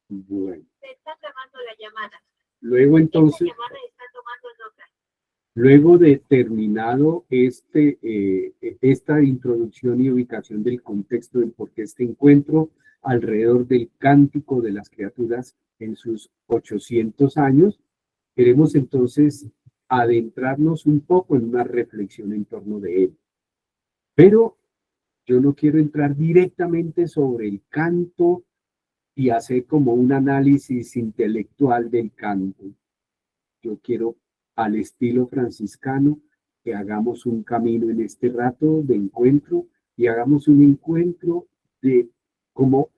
Bueno. Se está tomando la llamada. Luego entonces, Esta llamada está tomando nota. luego de terminado esta introducción y ubicación del contexto de por qué este encuentro alrededor del cántico de las criaturas en sus 800 años, queremos entonces adentrarnos un poco en una reflexión en torno de él. Pero yo no quiero entrar directamente sobre el canto y hacer como un análisis intelectual del canto. Yo quiero, al estilo franciscano, que hagamos un camino en este rato de encuentro y hagamos un encuentro de como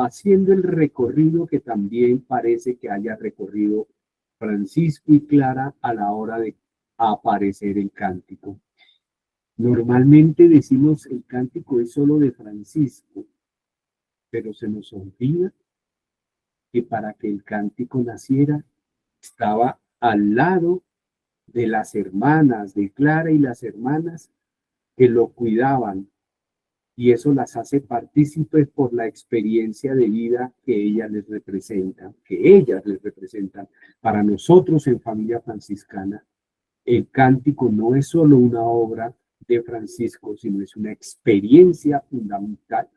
haciendo el recorrido que también parece que haya recorrido Francisco y Clara a la hora de aparecer el cántico. Normalmente decimos el cántico es solo de Francisco, pero se nos olvida que para que el cántico naciera estaba al lado de las hermanas de Clara y las hermanas que lo cuidaban, y eso las hace partícipes por la experiencia de vida que ellas les representan, Para nosotros en familia franciscana, el cántico no es solo una obra de Francisco, sino es una experiencia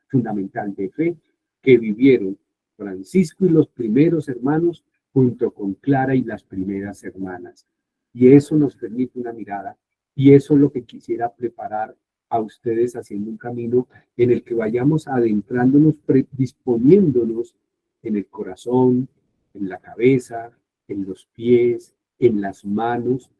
fundamental de fe que vivieron Francisco y los primeros hermanos junto con Clara y las primeras hermanas. Y eso nos permite una mirada, y eso es lo que quisiera preparar a ustedes haciendo un camino en el que vayamos adentrándonos, predisponiéndonos en el corazón, en la cabeza, en los pies, en las manos,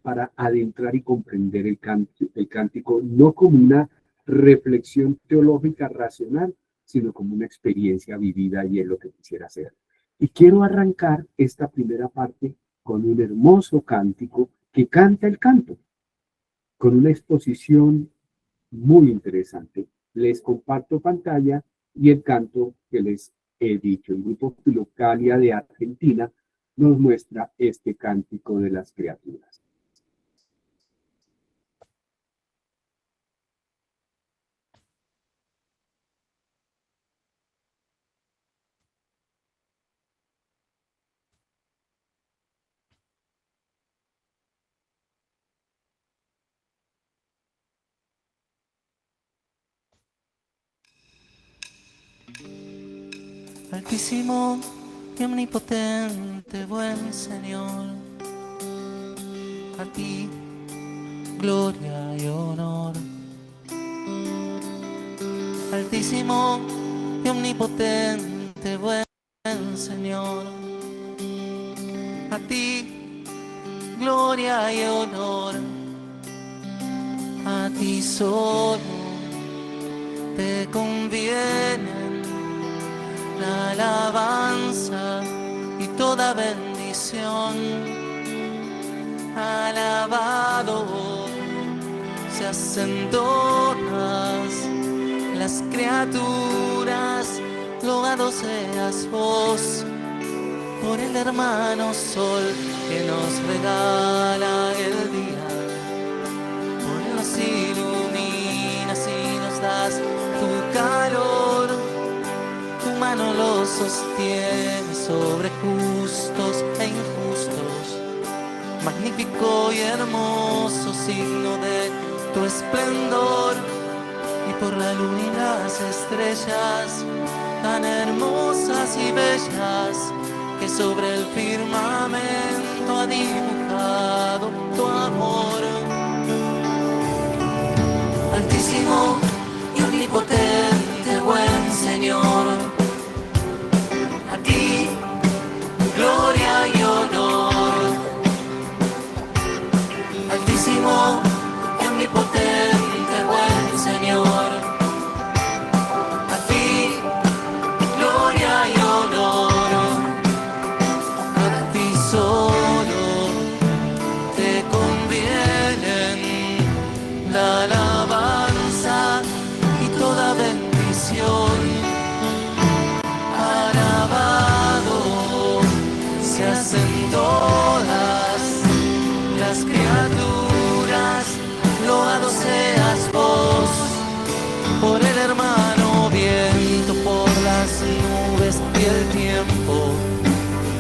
para adentrar y comprender el cántico, no como una reflexión teológica racional, sino como una experiencia vivida, y es lo que quisiera hacer. Y quiero arrancar esta primera parte con un hermoso cántico que canta el canto, con una exposición muy interesante. Les comparto pantalla y el canto que les he dicho. El grupo Filocalia de Argentina nos muestra este cántico de las criaturas. Altísimo y omnipotente, buen Señor, a ti gloria y honor. Altísimo y omnipotente, buen Señor, a ti gloria y honor. A ti solo te conviene la alabanza y toda bendición. Alabado se hacen todas las criaturas, loado seas vos por el hermano sol que nos regala el día, por nos iluminas y nos das tu calor. Tu mano los sostiene sobre justos e injustos, magnífico y hermoso signo de tu esplendor. Y por la luna y las estrellas, tan hermosas y bellas, que sobre el firmamento ha dibujado tu amor. Altísimo y omnipotente, buen Señor, a ti gloria y honor. Altísimo y omnipotente, buen Señor, a ti gloria y honor. A ti solo te convienen la alabanza tiempo.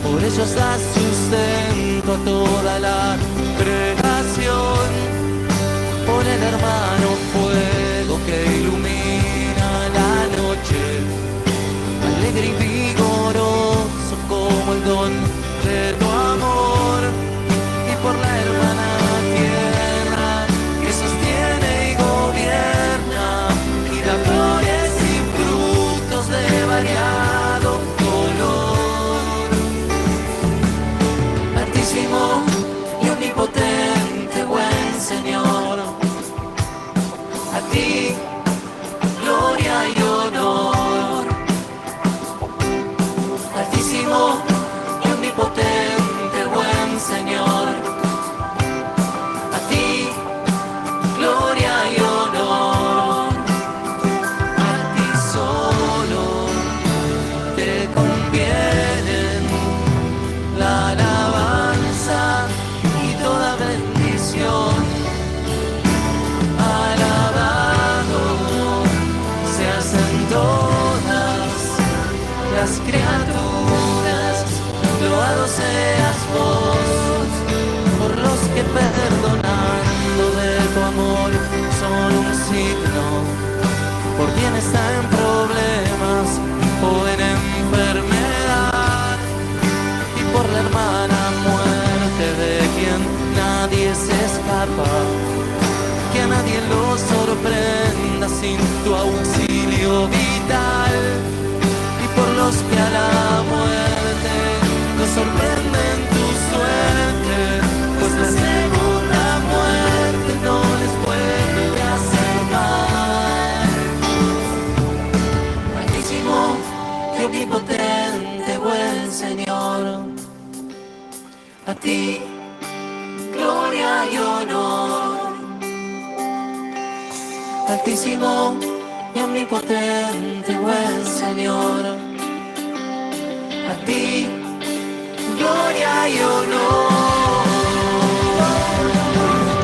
Por ellos da sustento a toda la creación. Por el hermano fuego que ilumina la noche, alegre y vigoroso como el don de tu amor. Y por la hermana tierra que sostiene y gobierna y da flores y frutos de variado color. Altísimo y omnipotente, buen Señor, a ti gloria y honor. Altísimo y omnipotente, buen Señor, a ti gloria y honor. A ti solo te convienen la alabanza y toda bendición. Alabado seas en todas las criaturas, loado seas vos por los que perdonando de tu amor son un signo, por quien está en problemas o en enfermedad, y por la hermana muerte de quien nadie se escapa, que a nadie lo sorprenda sin tu auxilio vital, y por los que a la muerte nos sorprenden tu suerte, pues la segunda muerte no les puede hacer mal. Altísimo y omnipotente, buen Señor, a ti gloria y honor. Altísimo y omnipotente, buen Señor, a ti gloria y honor.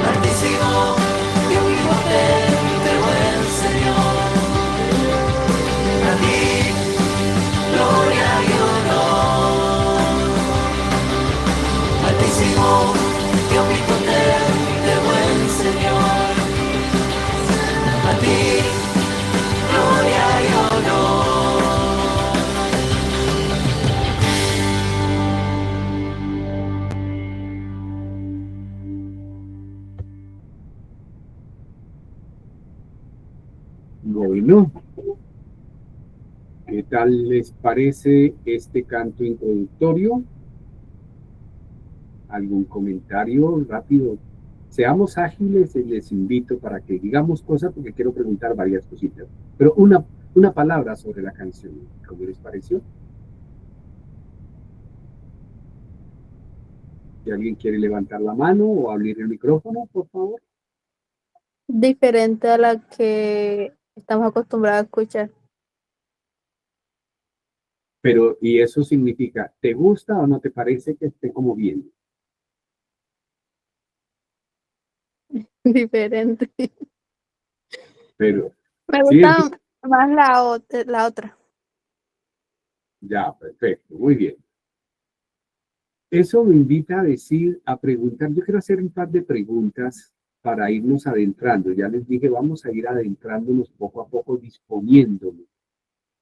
Altísimo y omnipotente, buen Señor, a ti gloria y honor. Altísimo y omnipotente, buen Señor, a ti gloria y honor. Bueno, ¿qué tal les parece este canto introductorio? ¿Algún comentario rápido? Seamos ágiles, les invito para que digamos cosas porque quiero preguntar varias cositas. Pero una palabra sobre la canción, ¿cómo les pareció? Si alguien quiere levantar la mano o abrir el micrófono, por favor. Diferente a la que estamos acostumbrados a escuchar. Pero, ¿y eso significa, te gusta o no te parece que esté como bien? Diferente. Pero, Me sí, gusta más la otra. ya, perfecto, muy bien. Eso me invita a decir, a preguntar, yo quiero hacer un par de preguntas para irnos adentrando. Ya les dije, vamos a ir adentrándonos poco a poco, disponiéndonos.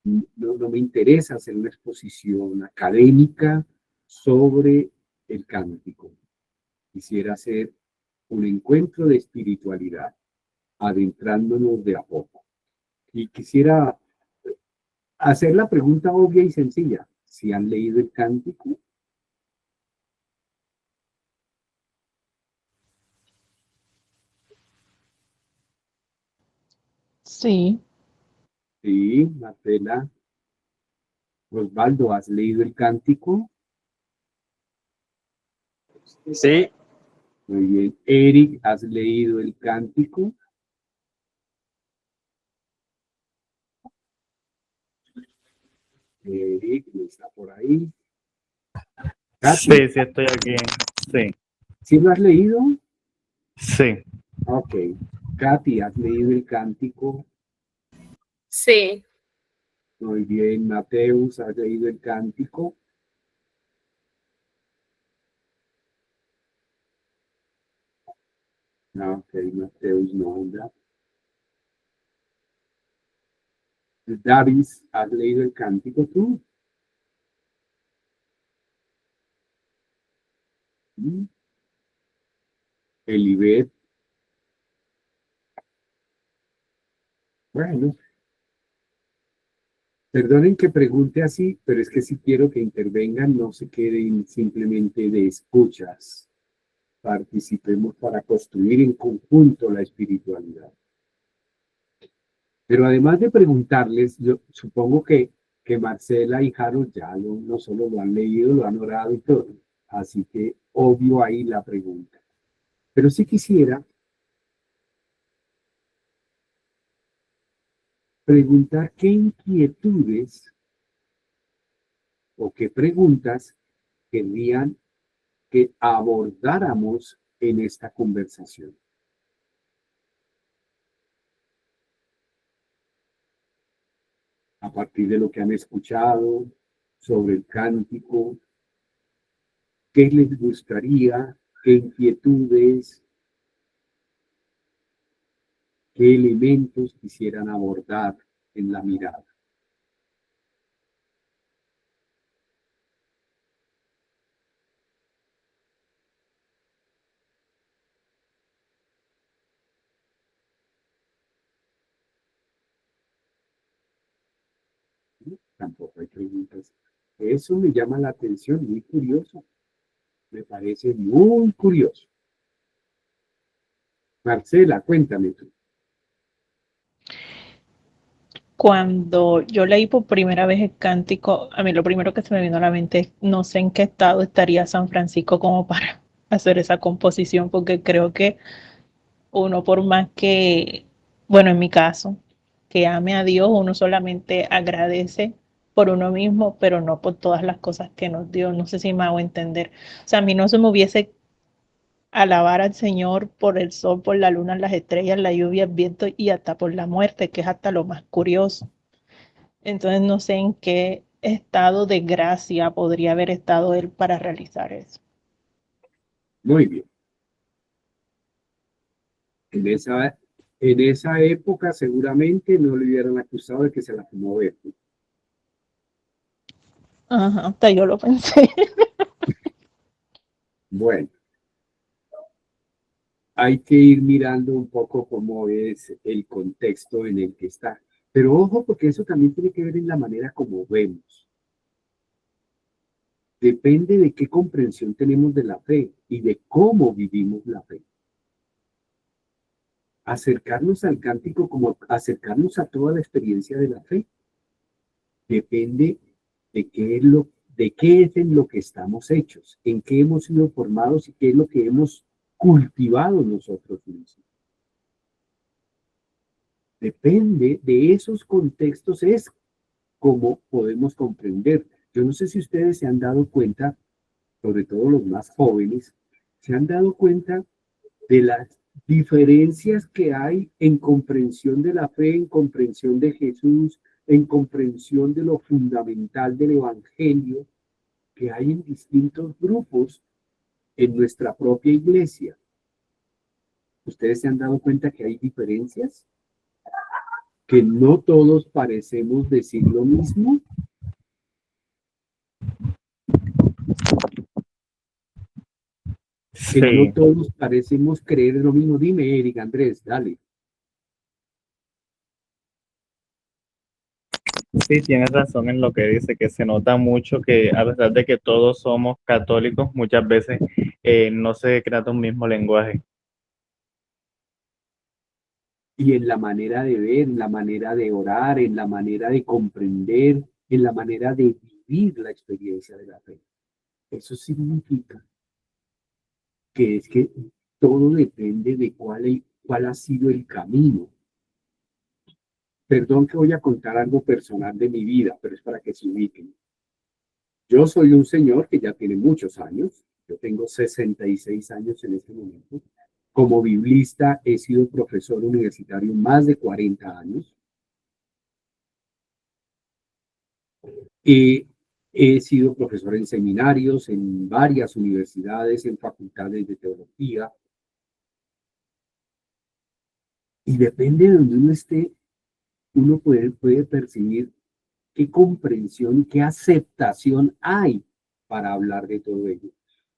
No me interesa hacer una exposición académica sobre el cántico. Quisiera hacer un encuentro de espiritualidad, adentrándonos de a poco. Y quisiera hacer la pregunta obvia y sencilla. ¿Si han leído el cántico? Sí, Sí, Marcela. Osvaldo, ¿has leído el cántico? Sí, Muy bien. Eric, ¿has leído el cántico? Eric, ¿no está por ahí? Katy, sí, estoy aquí. Sí, ¿sí lo has leído? sí, Ok. Katy, ¿has leído el cántico? Sí, Muy bien, Mateus, ¿has leído el cántico? No, ok, Mateus no anda. Davis, ¿has leído el cántico tú? ¿Mm? Elibet, bueno, perdonen que pregunte así, pero es que si quiero que intervengan, no se queden simplemente de escuchas. Participemos para construir en conjunto la espiritualidad. Pero además de preguntarles, yo supongo que Marcela y Harold ya no solo lo han leído, lo han orado y todo. Así que obvio ahí la pregunta. Pero sí quisiera preguntar qué inquietudes o qué preguntas querrían que abordáramos en esta conversación. A partir de lo que han escuchado sobre el cántico, qué les gustaría, qué inquietudes, qué elementos quisieran abordar en la mirada. Tampoco hay preguntas. Eso me llama la atención, muy curioso. Me parece muy curioso. Marcela, cuéntame tú. Cuando yo leí por primera vez el cántico, a mí lo primero que se me vino a la mente es no sé en qué estado estaría San Francisco como para hacer esa composición, porque creo que uno por más que, bueno, en mi caso, que ame a Dios, uno solamente agradece por uno mismo, pero no por todas las cosas que nos dio. No sé si me hago entender. O sea, a mí no se me hubiese alabar al Señor por el sol, por la luna, las estrellas, la lluvia, el viento y hasta por la muerte, que es hasta lo más curioso. Entonces no sé en qué estado de gracia podría haber estado él para realizar eso. Muy bien. En esa época seguramente no le hubieran acusado de que se la fumó verde. Ajá, hasta yo lo pensé. Bueno, hay que ir mirando un poco cómo es el contexto en el que está. Pero ojo, porque eso también tiene que ver en la manera como vemos. Depende de qué comprensión tenemos de la fe y de cómo vivimos la fe. Acercarnos al cántico como acercarnos a toda la experiencia de la fe. Depende de qué es en lo que estamos hechos, en qué hemos sido formados y qué es lo que hemos cultivado nosotros mismos. Depende de esos contextos, es como podemos comprender. Yo no sé si ustedes se han dado cuenta, sobre todo los más jóvenes, se han dado cuenta de las diferencias que hay en comprensión de la fe, en comprensión de Jesús, en comprensión de lo fundamental del Evangelio que hay en distintos grupos en nuestra propia iglesia. ¿Ustedes se han dado cuenta que hay diferencias? ¿Que no todos parecemos decir lo mismo? Que no Sí, todos parecemos creer lo mismo. Dime, Eric, Andrés, dale. sí, tienes razón en lo que dice, que se nota mucho que a pesar de que todos somos católicos, muchas veces no se trata un mismo lenguaje. Y en la manera de ver, en la manera de orar, en la manera de comprender, en la manera de vivir la experiencia de la fe. Eso significa que es que todo depende de cuál ha sido el camino. Perdón que voy a contar algo personal de mi vida, pero es para que se ubiquen. Yo soy un señor que ya tiene muchos años. Yo tengo 66 años en este momento. Como biblista he sido profesor universitario más de 40 años. He sido profesor en seminarios, en varias universidades, en facultades de teología. Y depende de donde uno esté, uno puede percibir qué comprensión, qué aceptación hay para hablar de todo ello.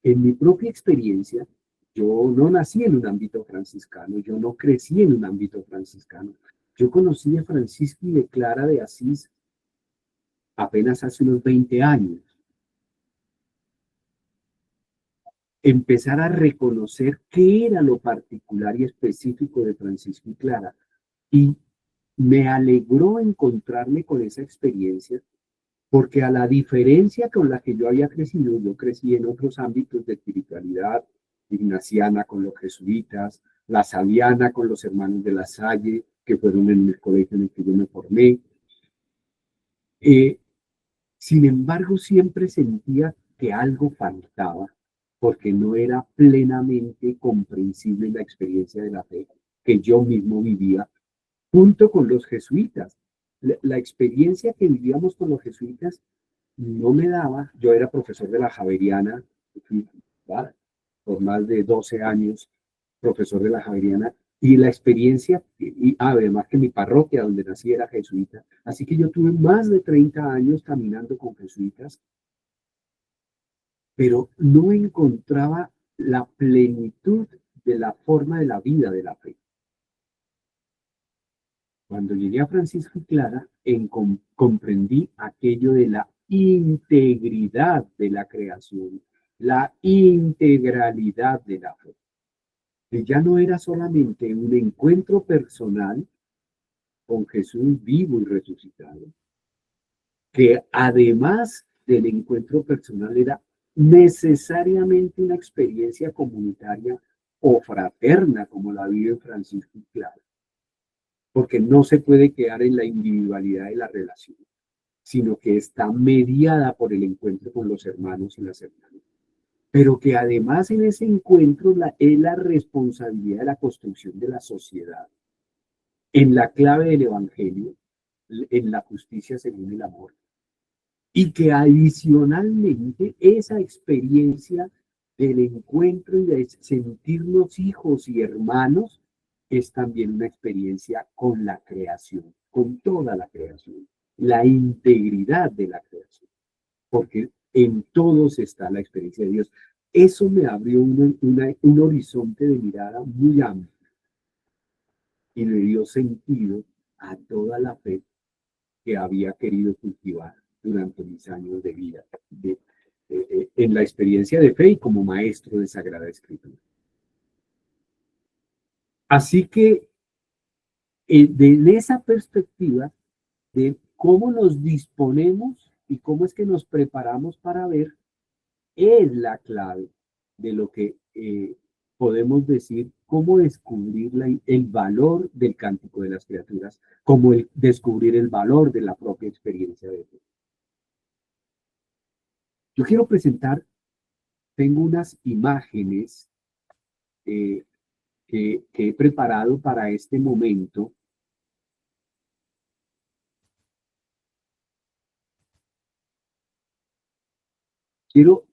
En mi propia experiencia, yo no nací en un ámbito franciscano, yo no crecí en un ámbito franciscano. Yo conocí a Francisco y de Clara de Asís apenas hace unos 20 años. Empezar a reconocer qué era lo particular y específico de Francisco y Clara. Y me alegró encontrarme con esa experiencia, porque a la diferencia con la que yo había crecido, yo crecí en otros ámbitos de espiritualidad, ignaciana con los jesuitas, la saliana con los hermanos de la Salle, que fueron en el colegio en el que yo me formé. Sin embargo, siempre sentía que algo faltaba, porque no era plenamente comprensible la experiencia de la fe que yo mismo vivía junto con los jesuitas. La experiencia que vivíamos con los jesuitas no me daba. Yo era profesor de la Javeriana, ¿vale? Por más de 12 años, profesor de la Javeriana, y la experiencia, y además que mi parroquia donde nací era jesuita, así que yo tuve más de 30 años caminando con jesuitas, pero no encontraba la plenitud de la forma de la vida de la fe. Cuando llegué a Francisco y Clara, comprendí aquello de la integridad de la creación, la integralidad de la fe. Que ya no era solamente un encuentro personal con Jesús vivo y resucitado, que además del encuentro personal era necesariamente una experiencia comunitaria o fraterna como la vive Francisco y Clara, porque no se puede quedar en la individualidad de la relación, sino que está mediada por el encuentro con los hermanos y las hermanas. Pero que además en ese encuentro es la responsabilidad de la construcción de la sociedad, en la clave del Evangelio, en la justicia según el amor. Y que adicionalmente esa experiencia del encuentro y de sentirnos hijos y hermanos es también una experiencia con la creación, con toda la creación, la integridad de la creación, porque en todos está la experiencia de Dios. Eso me abrió un horizonte de mirada muy amplio y le dio sentido a toda la fe que había querido cultivar durante mis años de vida, en la experiencia de fe y como maestro de Sagrada Escritura. Así que, de esa perspectiva de cómo nos disponemos y cómo es que nos preparamos para ver, es la clave de lo que podemos decir, cómo descubrir el valor del cántico de las criaturas, como descubrir el valor de la propia experiencia de fe. Yo quiero presentar, tengo unas imágenes que he preparado para este momento. Quiero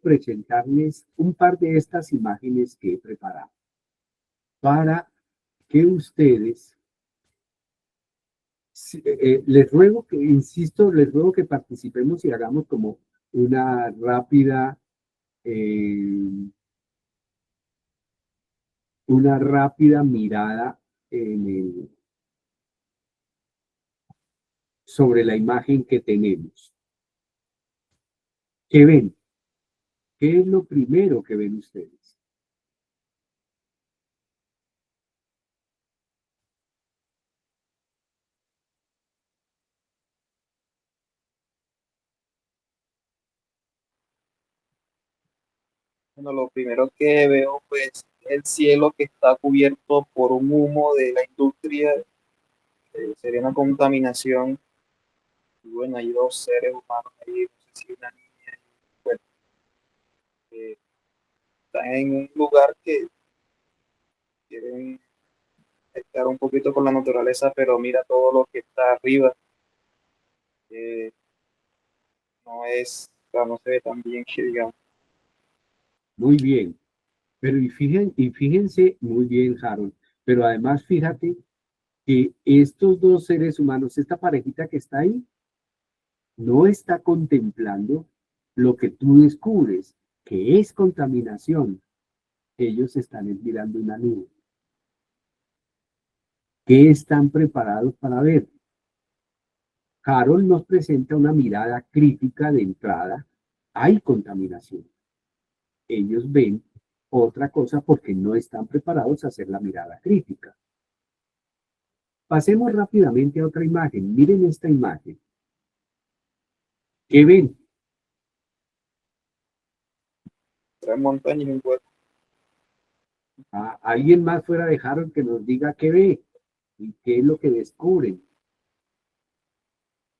presentarles un par de estas imágenes que he preparado para que ustedes, les ruego que, insisto, les ruego que participemos y hagamos como una rápida mirada sobre la imagen que tenemos. ¿Qué ven? ¿Qué es lo primero que ven ustedes? Bueno, lo primero que veo, pues, es el cielo que está cubierto por un humo de la industria, sería una contaminación. Y bueno, hay dos seres humanos ahí, no sé si una niña y bueno, están en un lugar que quieren estar un poquito con la naturaleza, pero mira todo lo que está arriba. no se ve tan bien que digamos. Muy bien. Pero y fíjense muy bien, Harold, pero además fíjate que estos dos seres humanos, esta parejita que está ahí, no está contemplando lo que tú descubres, que es contaminación. Ellos están mirando una nube. ¿Qué están preparados para ver? Harold nos presenta una mirada crítica de entrada. Hay contaminación. Ellos ven otra cosa porque no están preparados a hacer la mirada crítica. Pasemos rápidamente a otra imagen. Miren esta imagen. ¿Qué ven? Tres montañas y un hueco. Alguien más fuera de Harold que nos diga qué ve y qué es lo que descubren.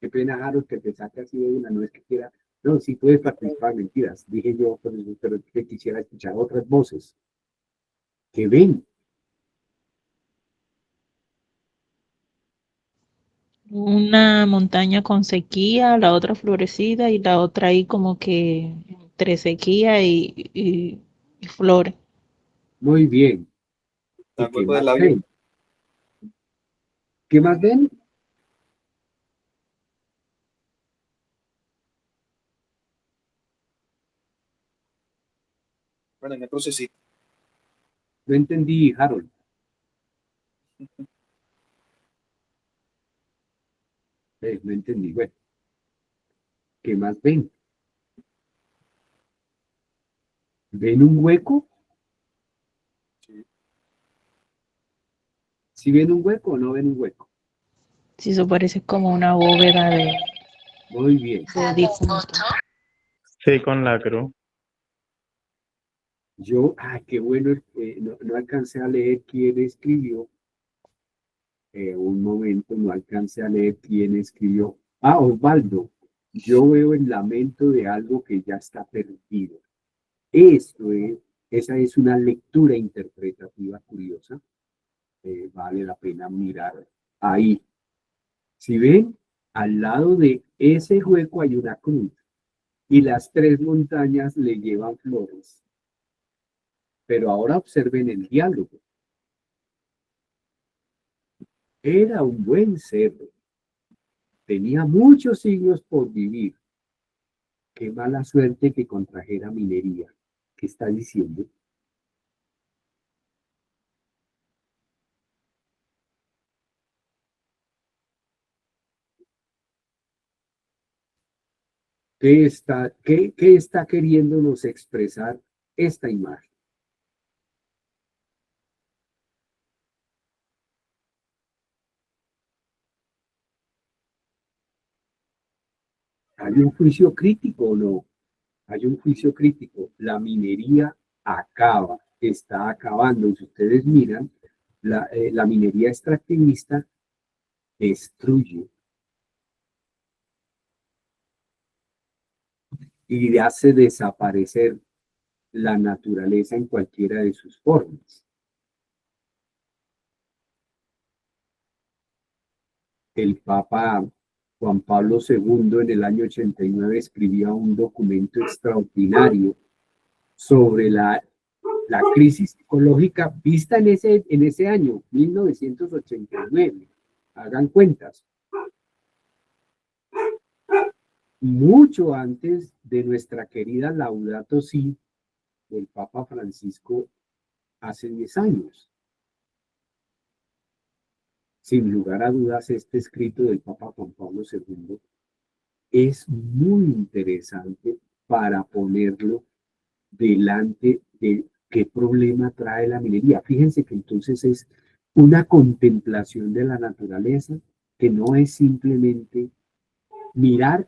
Qué pena, Harold, que te saque así de una, no es que quiera. No, sí puedes participar, mentiras. Dije yo, pero que quisiera escuchar otras voces. ¿Qué ven? Una montaña con sequía, la otra florecida y la otra ahí como que entre sequía y flores. Muy bien. ¿Y El qué hueco del más labio. ven? ¿Qué más ven? Bueno, en el crucecito. No entendí, Harold. No entendí. Bueno, ¿qué más ven? ¿Ven un hueco? Sí. ¿Sí ven un hueco o no ven un hueco? Sí, eso parece como una bóveda Muy bien. de difunto. Sí, con la cruz. Qué bueno, no alcancé a leer quién escribió. Un momento, no alcancé a leer quién escribió. Osvaldo, yo veo el lamento de algo que ya está perdido. Esa es una lectura interpretativa curiosa. Vale la pena mirar ahí. Si ven, al lado de ese hueco hay una cruz y las tres montañas le llevan flores. Pero ahora observen el diálogo. Era un buen cerdo. Tenía muchos siglos por vivir. Qué mala suerte que contrajera minería. ¿Qué está diciendo? ¿Qué está queriéndonos expresar esta imagen? ¿Hay un juicio crítico o no? Hay un juicio crítico. La minería está acabando. Si ustedes miran, la minería extractivista destruye y hace desaparecer la naturaleza en cualquiera de sus formas. El Papa Juan Pablo II en el año 89 escribía un documento extraordinario sobre la crisis ecológica vista en ese año, 1989. Hagan cuentas. Mucho antes de nuestra querida Laudato Si del Papa Francisco hace 10 años. Sin lugar a dudas, este escrito del Papa Juan Pablo II es muy interesante para ponerlo delante de qué problema trae la minería. Fíjense que entonces es una contemplación de la naturaleza que no es simplemente mirar,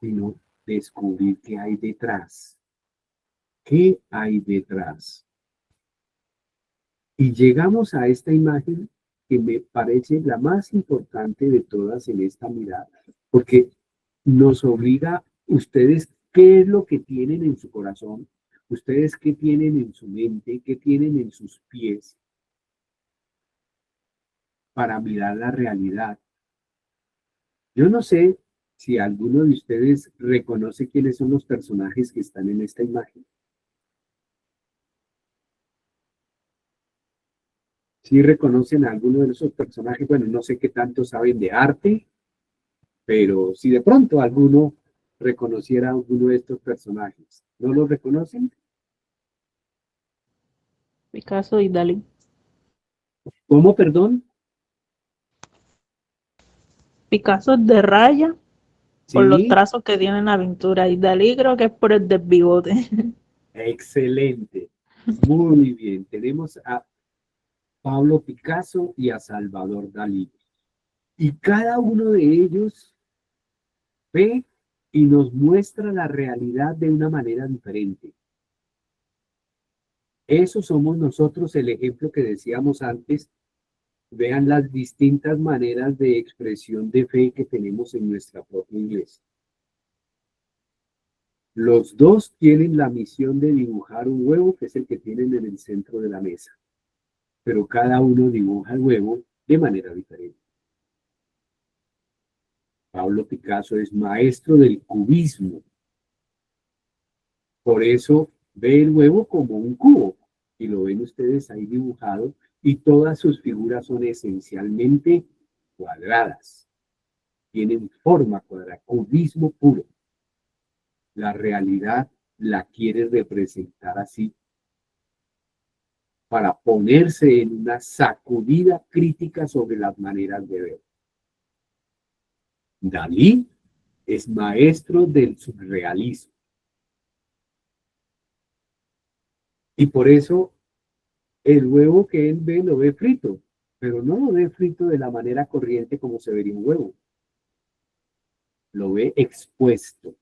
sino descubrir qué hay detrás. ¿Qué hay detrás? Y llegamos a esta imagen que me parece la más importante de todas en esta mirada, porque nos obliga, ustedes, ¿qué es lo que tienen en su corazón? Ustedes, ¿qué tienen en su mente? ¿Qué tienen en sus pies para mirar la realidad? Yo no sé si alguno de ustedes reconoce quiénes son los personajes que están en esta imagen. Si reconocen a alguno de esos personajes, bueno, no sé qué tanto saben de arte, pero si de pronto alguno reconociera a alguno de estos personajes, ¿no los reconocen? Picasso y Dalí. ¿Cómo, perdón? Picasso de raya por los Sí, trazos que tiene en la pintura y Dalí creo que es por el desbigote. excelente. Muy bien. Tenemos a Pablo Picasso y a Salvador Dalí. Y cada uno de ellos ve y nos muestra la realidad de una manera diferente. Eso somos nosotros, el ejemplo que decíamos antes. Vean las distintas maneras de expresión de fe que tenemos en nuestra propia iglesia. Los dos tienen la misión de dibujar un huevo, que es el que tienen en el centro de la mesa, pero cada uno dibuja el huevo de manera diferente. Pablo Picasso es maestro del cubismo. Por eso ve el huevo como un cubo, y lo ven ustedes ahí dibujado, y todas sus figuras son esencialmente cuadradas. Tienen forma cuadrada, cubismo puro. La realidad la quiere representar así, para ponerse en una sacudida crítica sobre las maneras de ver. Dalí es maestro del surrealismo. Y por eso el huevo que él ve lo ve frito, pero no lo ve frito de la manera corriente como se vería un huevo. Lo ve expuesto.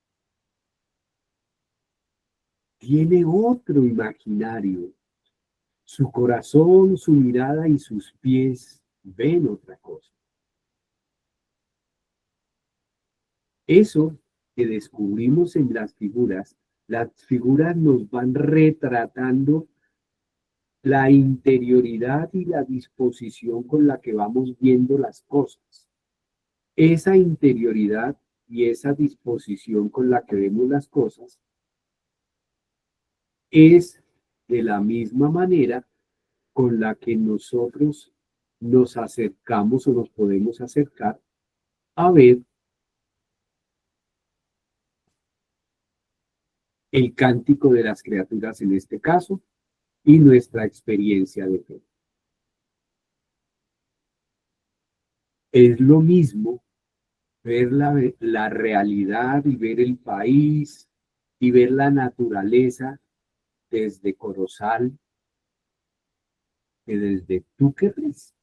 Tiene otro imaginario. Su corazón, su mirada y sus pies ven otra cosa. Eso que descubrimos en las figuras nos van retratando la interioridad y la disposición con la que vamos viendo las cosas. Esa interioridad y esa disposición con la que vemos las cosas es de la misma manera con la que nosotros nos acercamos o nos podemos acercar a ver el cántico de las criaturas en este caso y nuestra experiencia de fe. Es lo mismo ver la realidad y ver el país y ver la naturaleza desde Corozal que desde Túquerres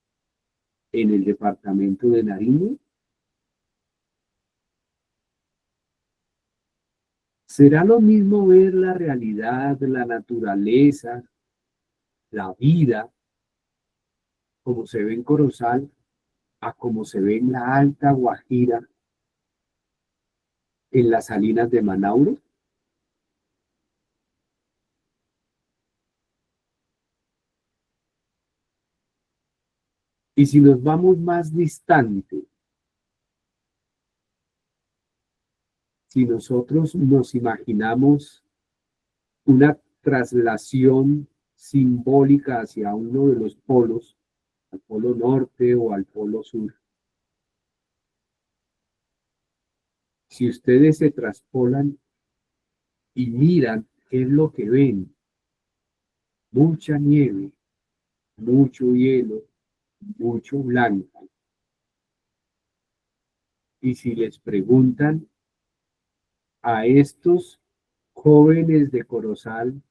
en el departamento de Nariño. ¿Será lo mismo ver la realidad, la naturaleza, la vida, como se ve en Corozal, a como se ve en la Alta Guajira, en las salinas de Manaure? Y si nos vamos más distante, si nosotros nos imaginamos una traslación simbólica hacia uno de los polos, al polo norte o al polo sur, si ustedes se traspolan y miran qué es lo que ven, mucha nieve, mucho hielo, mucho blanco. Y si les preguntan a estos jóvenes de Corozal,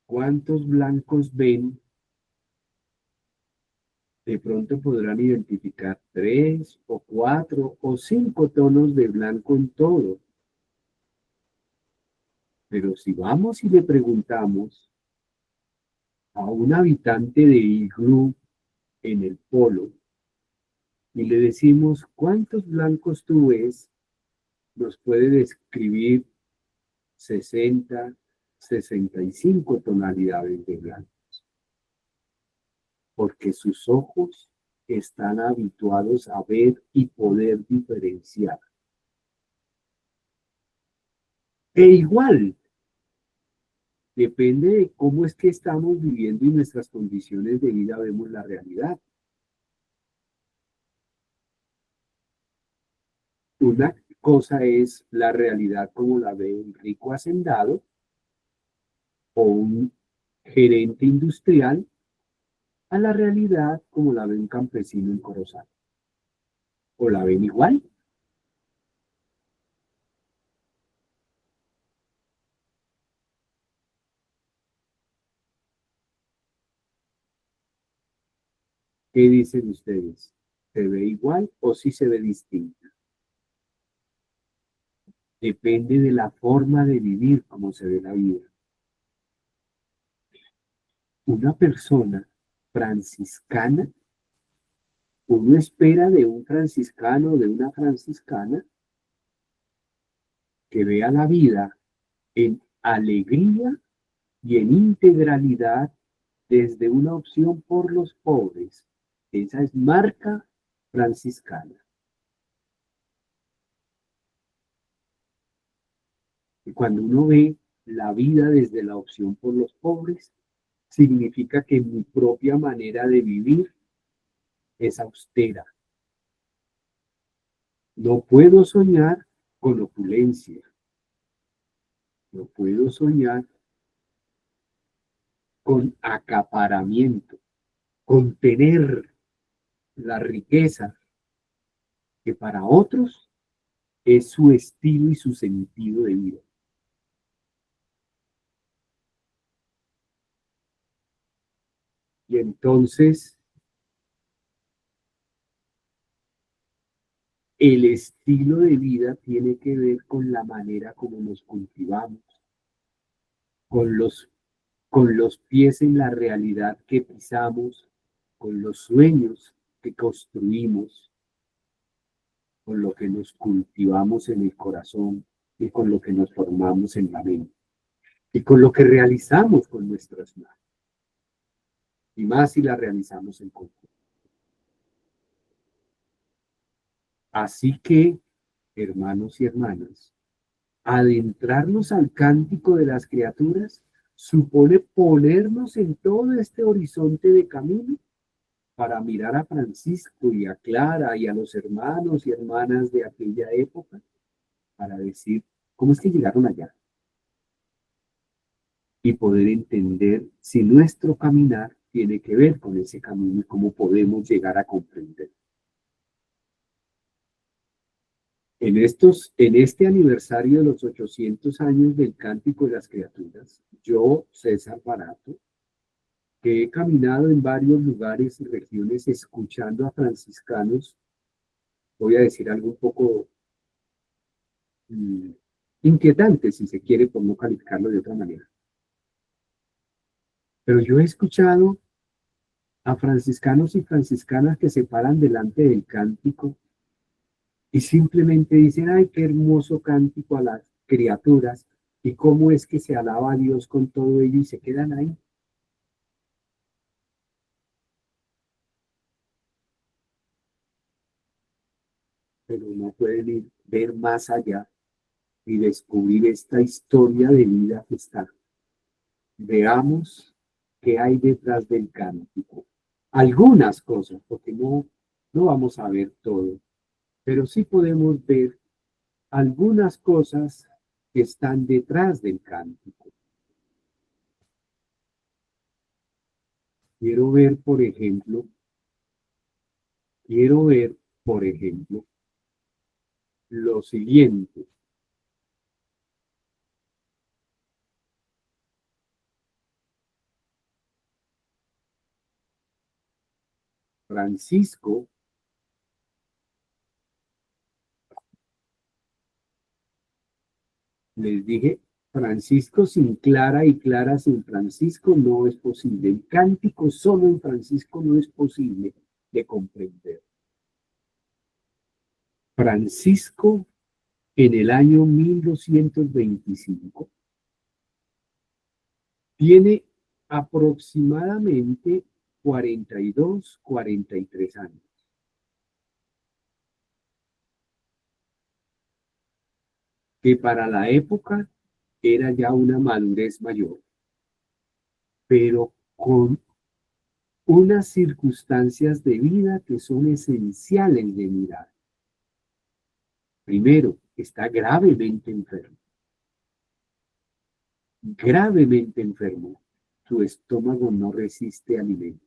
¿cuántos blancos ven? De pronto podrán identificar 3 o 4 o 5 tonos de blanco en todo. Pero si vamos y le preguntamos a un habitante de Iglú en el polo y le decimos cuántos blancos tú ves, nos puede describir 60, 65 tonalidades de blanco. Porque sus ojos están habituados a ver y poder diferenciar. E igual, depende de cómo es que estamos viviendo y nuestras condiciones de vida vemos la realidad. Una cosa es la realidad como la ve un rico hacendado o un gerente industrial, a la realidad como la ve un campesino en Corozal. ¿O la ven igual? ¿Qué dicen ustedes? ¿Se ve igual o sí se ve distinta? Depende de la forma de vivir como se ve la vida. Una persona franciscana, uno espera de un franciscano o de una franciscana que vea la vida en alegría y en integralidad desde una opción por los pobres. Esa es marca franciscana. Y cuando uno ve la vida desde la opción por los pobres, significa que mi propia manera de vivir es austera. No puedo soñar con opulencia. No puedo soñar con acaparamiento, con tener la riqueza que para otros es su estilo y su sentido de vida. Y entonces, el estilo de vida tiene que ver con la manera como nos cultivamos, con los pies en la realidad que pisamos, con los sueños que construimos, con lo que nos cultivamos en el corazón y con lo que nos formamos en la mente y con lo que realizamos con nuestras manos. Y más si la realizamos en conjunto. Así que, hermanos y hermanas, adentrarnos al cántico de las criaturas supone ponernos en todo este horizonte de camino para mirar a Francisco y a Clara y a los hermanos y hermanas de aquella época, para decir, ¿cómo es que llegaron allá? Y poder entender si nuestro caminar tiene que ver con ese camino y cómo podemos llegar a comprender. En este aniversario de los 800 años del Cántico de las Criaturas, yo, César Barato, que he caminado en varios lugares y regiones escuchando a franciscanos, voy a decir algo un poco inquietante, si se quiere, por no calificarlo de otra manera. Pero yo he escuchado a franciscanos y franciscanas que se paran delante del cántico y simplemente dicen, ay, qué hermoso cántico a las criaturas, y cómo es que se alaba a Dios con todo ello, y se quedan ahí. Pero no pueden ver más allá y descubrir esta historia de vida que está. Veamos qué hay detrás del cántico. Algunas cosas, porque no vamos a ver todo, pero sí podemos ver algunas cosas que están detrás del cántico. Quiero ver, por ejemplo, lo siguiente. Francisco les dije, Francisco sin Clara y Clara sin Francisco no es posible. El cántico solo en Francisco no es posible de comprender. Francisco, en el año 1225, tiene aproximadamente 42, 43 años. Que para la época era ya una madurez mayor, pero con unas circunstancias de vida que son esenciales de mirar. Primero, está gravemente enfermo. Gravemente enfermo. Su estómago no resiste alimento.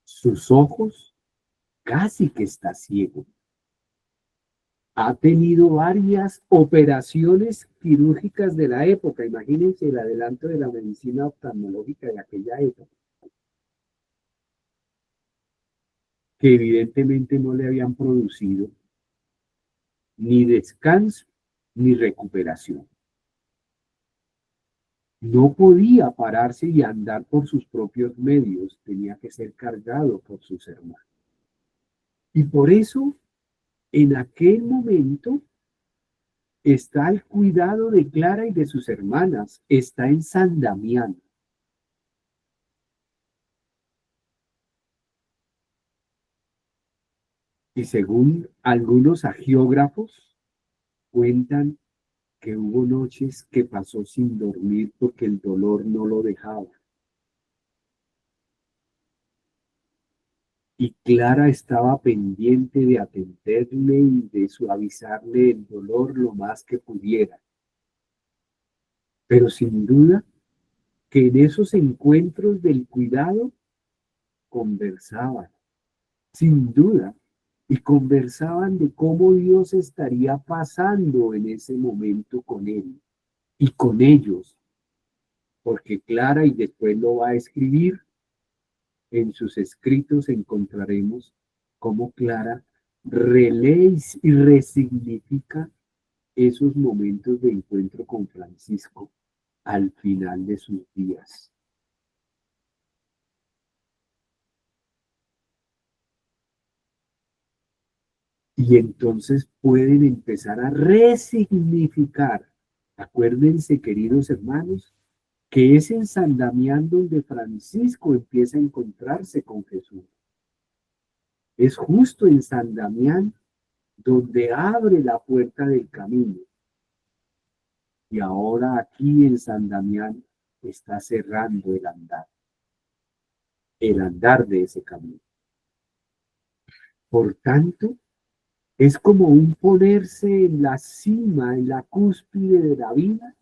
Sus ojos casi que está ciego. Ha tenido varias operaciones quirúrgicas de la época. Imagínense el adelanto de la medicina oftalmológica de aquella época, que evidentemente no le habían producido ni descanso ni recuperación. No podía pararse y andar por sus propios medios, tenía que ser cargado por sus hermanos. Y por eso, en aquel momento, está al cuidado de Clara y de sus hermanas, está en San Damián. Y según algunos agiógrafos, cuentan que hubo noches que pasó sin dormir porque el dolor no lo dejaba. Y Clara estaba pendiente de atenderle y de suavizarle el dolor lo más que pudiera. Pero sin duda que en esos encuentros del cuidado conversaban, sin duda, y conversaban de cómo Dios estaría pasando en ese momento con él y con ellos, porque Clara, y después lo va a escribir, en sus escritos encontraremos cómo Clara relee y resignifica esos momentos de encuentro con Francisco al final de sus días. Y entonces pueden empezar a resignificar. Acuérdense, queridos hermanos, que es en San Damián donde Francisco empieza a encontrarse con Jesús. Es justo en San Damián donde abre la puerta del camino. Y ahora aquí en San Damián está cerrando el andar de ese camino. Por tanto, es como un ponerse en la cima, en la cúspide de la vida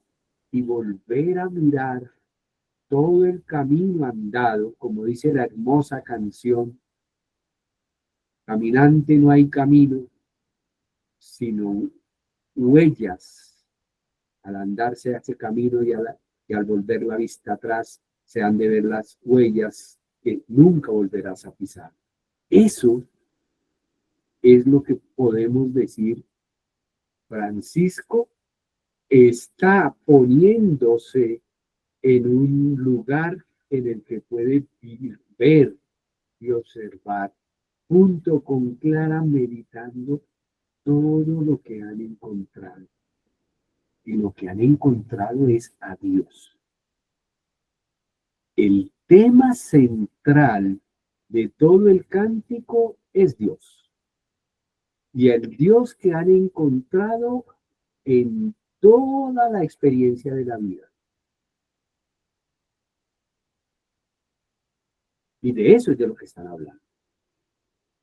y volver a mirar todo el camino andado, como dice la hermosa canción, caminante no hay camino, sino huellas. Al andarse a ese camino y al volver la vista atrás, se han de ver las huellas que nunca volverás a pisar. Eso es lo que podemos decir. Francisco está poniéndose en un lugar en el que puede ver y observar, junto con Clara, meditando todo lo que han encontrado. Y lo que han encontrado es a Dios. El tema central de todo el cántico es Dios. Y el Dios que han encontrado en toda la experiencia de la vida. Y de eso es de lo que están hablando.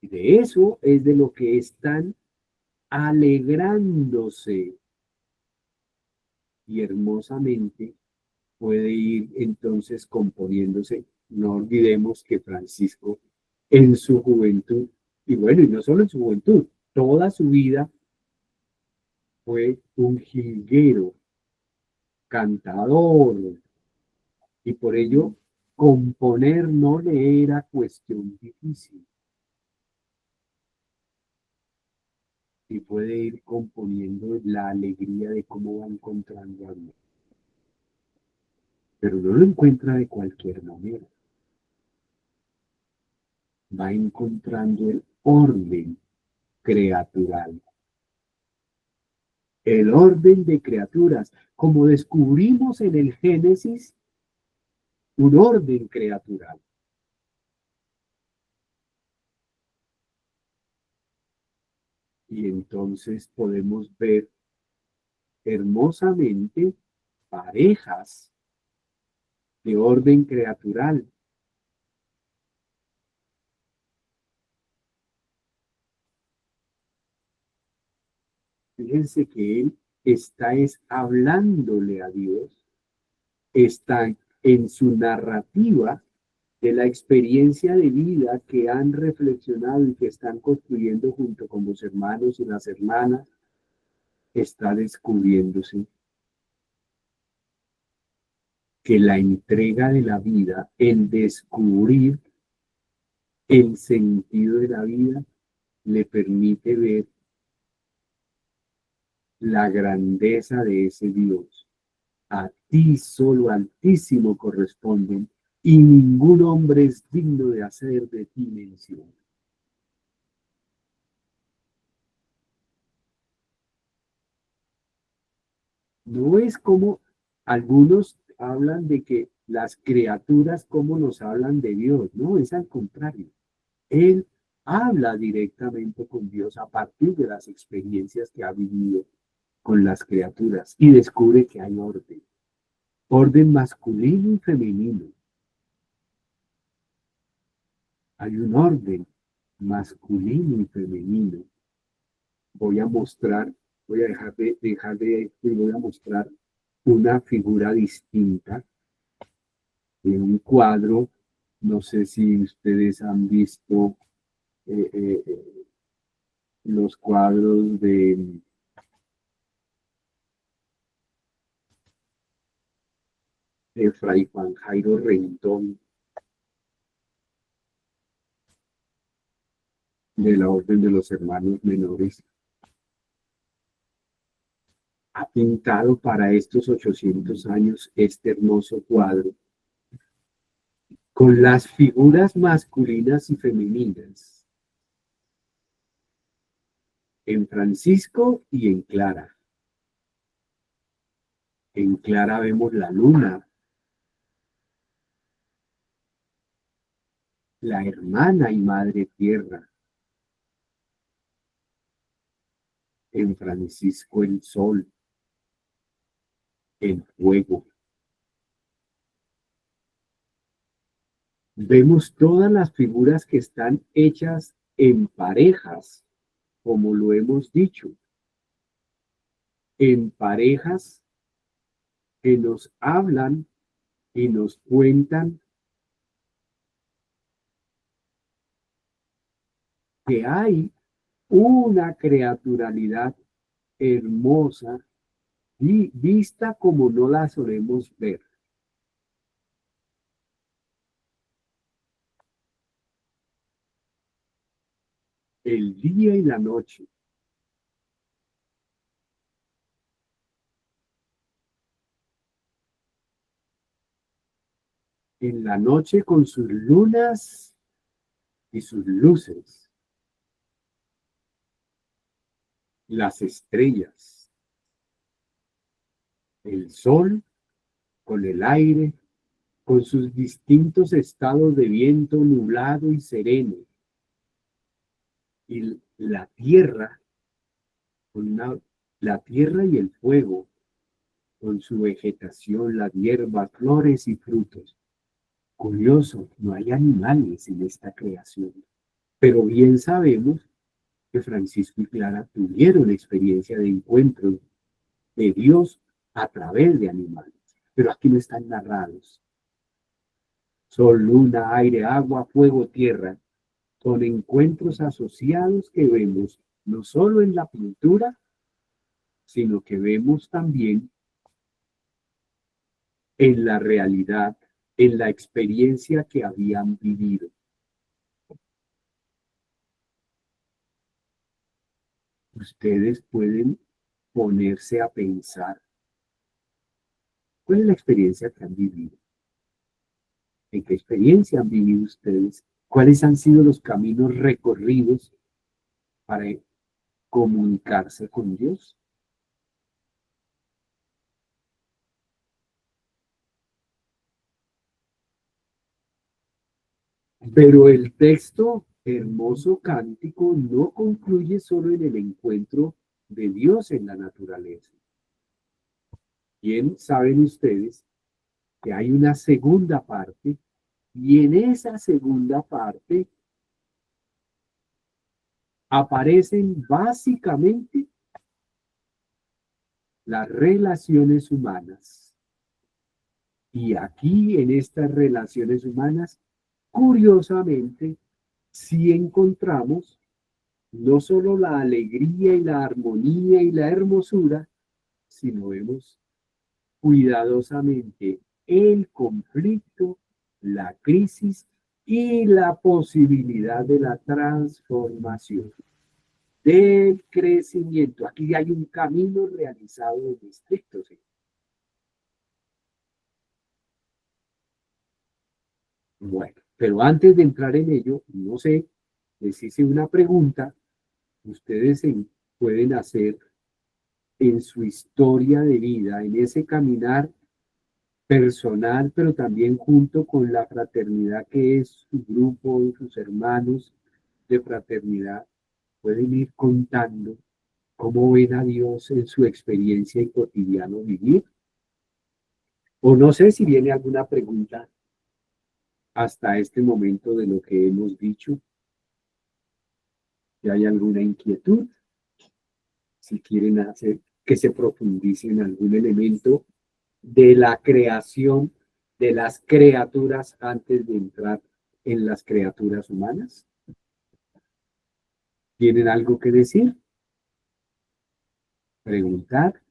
Y de eso es de lo que están alegrándose. Y hermosamente puede ir entonces componiéndose. No olvidemos que Francisco en su juventud, y bueno, y no solo en su juventud, toda su vida fue un jilguero, cantador, y por ello componer no le era cuestión difícil. Y puede ir componiendo la alegría de cómo va encontrando a Dios. Pero no lo encuentra de cualquier manera. Va encontrando el orden creatural, el orden de criaturas, como descubrimos en el Génesis, un orden creatural. Y entonces podemos ver hermosamente parejas de orden creatural. Fíjense que él está hablándole a Dios, está en su narrativa de la experiencia de vida que han reflexionado y que están construyendo junto con los hermanos y las hermanas, está descubriéndose que la entrega de la vida, el descubrir el sentido de la vida, le permite ver la grandeza de ese Dios. A ti solo Altísimo corresponden, y ningún hombre es digno de hacer de ti mención. No es como algunos hablan de que las criaturas como nos hablan de Dios, no, es al contrario. Él habla directamente con Dios a partir de las experiencias que ha vivido con las criaturas y descubre que hay orden, orden masculino y femenino. Hay un orden masculino y femenino. Voy a mostrar, voy a voy a mostrar una figura distinta de un cuadro. No sé si ustedes han visto los cuadros de Fray Juan Jairo Rendón, de la Orden de los Hermanos Menores. Ha pintado para estos 800 años este hermoso cuadro con las figuras masculinas y femeninas en Francisco y en Clara. En Clara vemos la luna, la hermana y madre tierra. En Francisco el sol, el fuego. Vemos todas las figuras que están hechas en parejas, como lo hemos dicho, en parejas que nos hablan y nos cuentan que hay una creaturalidad hermosa y vista como no la solemos ver. El día y la noche. En la noche con sus lunas y sus luces. Las estrellas. El sol con el aire, con sus distintos estados de viento nublado y sereno. Y la tierra, la tierra y el fuego, con su vegetación, las hierbas, flores y frutos. Curioso, no hay animales en esta creación, pero bien sabemos que Francisco y Clara tuvieron experiencia de encuentro de Dios a través de animales, pero aquí no están narrados. Sol, luna, aire, agua, fuego, tierra, son encuentros asociados que vemos no solo en la pintura, sino que vemos también en la realidad, en la experiencia que habían vivido. Ustedes pueden ponerse a pensar, ¿cuál es la experiencia que han vivido? ¿En qué experiencia han vivido ustedes? ¿Cuáles han sido los caminos recorridos para comunicarse con Dios? Pero el texto hermoso cántico no concluye solo en el encuentro de Dios en la naturaleza. Bien, saben ustedes que hay una segunda parte y en esa segunda parte aparecen básicamente las relaciones humanas. Y aquí en estas relaciones humanas, curiosamente, sí encontramos no solo la alegría y la armonía y la hermosura, sino vemos cuidadosamente el conflicto, la crisis y la posibilidad de la transformación, del crecimiento. Aquí hay un camino realizado en estricto sentido. Bueno, pero antes de entrar en ello, no sé, les hice una pregunta, ustedes pueden hacer en su historia de vida, en ese caminar personal, pero también junto con la fraternidad que es su grupo, sus hermanos de fraternidad, pueden ir contando cómo ven a Dios en su experiencia y cotidiano vivir. O no sé si viene alguna pregunta hasta este momento de lo que hemos dicho. Si hay alguna inquietud, si quieren hacer que se profundice en algún elemento de la creación de las criaturas antes de entrar en las criaturas humanas. ¿Tienen algo que decir? ¿Preguntar?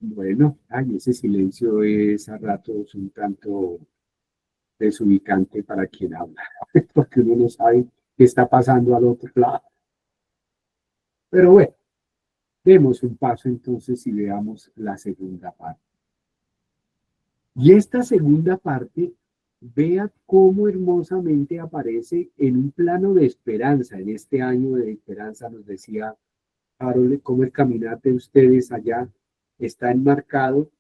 Bueno, ay, ese silencio es a ratos un tanto desubicante para quien habla, porque uno no sabe qué está pasando al otro lado. Pero bueno, demos un paso entonces y veamos la segunda parte. Y esta segunda parte, vea cómo hermosamente aparece en un plano de esperanza. En este año de esperanza nos decía Harold, cómo el caminar de ustedes allá está enmarcado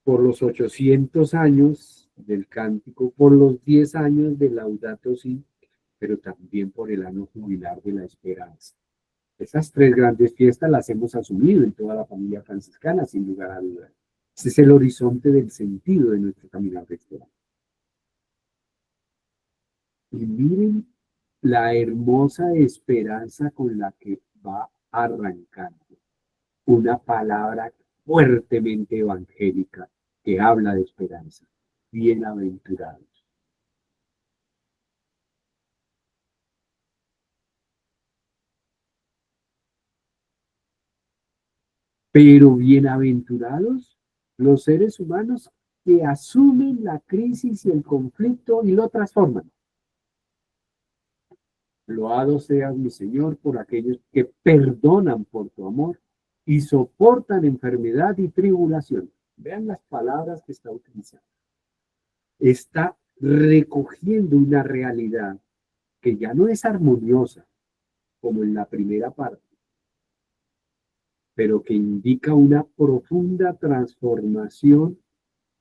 por los 800 años del cántico, por los 10 años del Laudato Si, pero también por el año jubilar de la esperanza. Esas tres grandes fiestas las hemos asumido en toda la familia franciscana, sin lugar a dudas. Ese es el horizonte del sentido de nuestro caminar de esperanza. Y miren la hermosa esperanza con la que va arrancando. Una palabra fuertemente evangélica que habla de esperanza. Bienaventurados. Pero bienaventurados los seres humanos que asumen la crisis y el conflicto y lo transforman. Loado seas, mi Señor, por aquellos que perdonan por tu amor y soportan enfermedad y tribulación. Vean las palabras que está utilizando. Está recogiendo una realidad que ya no es armoniosa, como en la primera parte, pero que indica una profunda transformación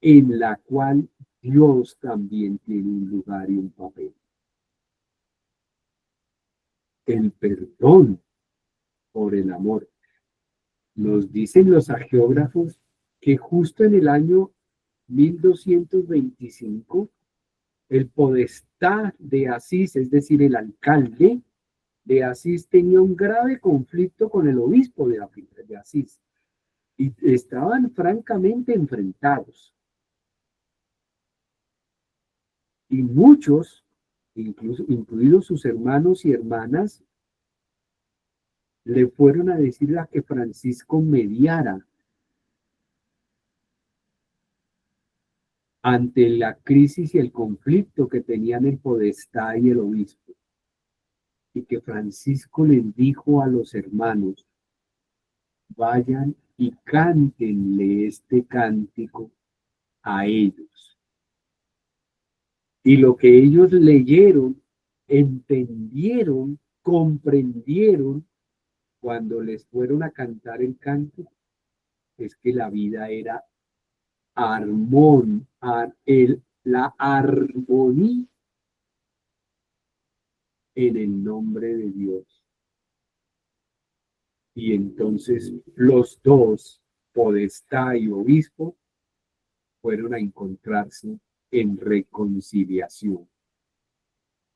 en la cual Dios también tiene un lugar y un papel. El perdón por el amor. Nos dicen los agiógrafos que justo en el año 1225, el podestá de Asís, es decir, el alcalde de Asís, tenía un grave conflicto con el obispo de Asís y estaban francamente enfrentados. Y muchos, incluidos sus hermanos y hermanas, le fueron a decir a que Francisco mediara ante la crisis y el conflicto que tenían el podestá y el obispo. Y que Francisco les dijo a los hermanos, vayan y cántenle este cántico a ellos. Y lo que ellos leyeron entendieron, comprendieron cuando les fueron a cantar el canto, es que la vida era la armonía en el nombre de Dios. Y entonces los dos, podestá y obispo, fueron a encontrarse en reconciliación.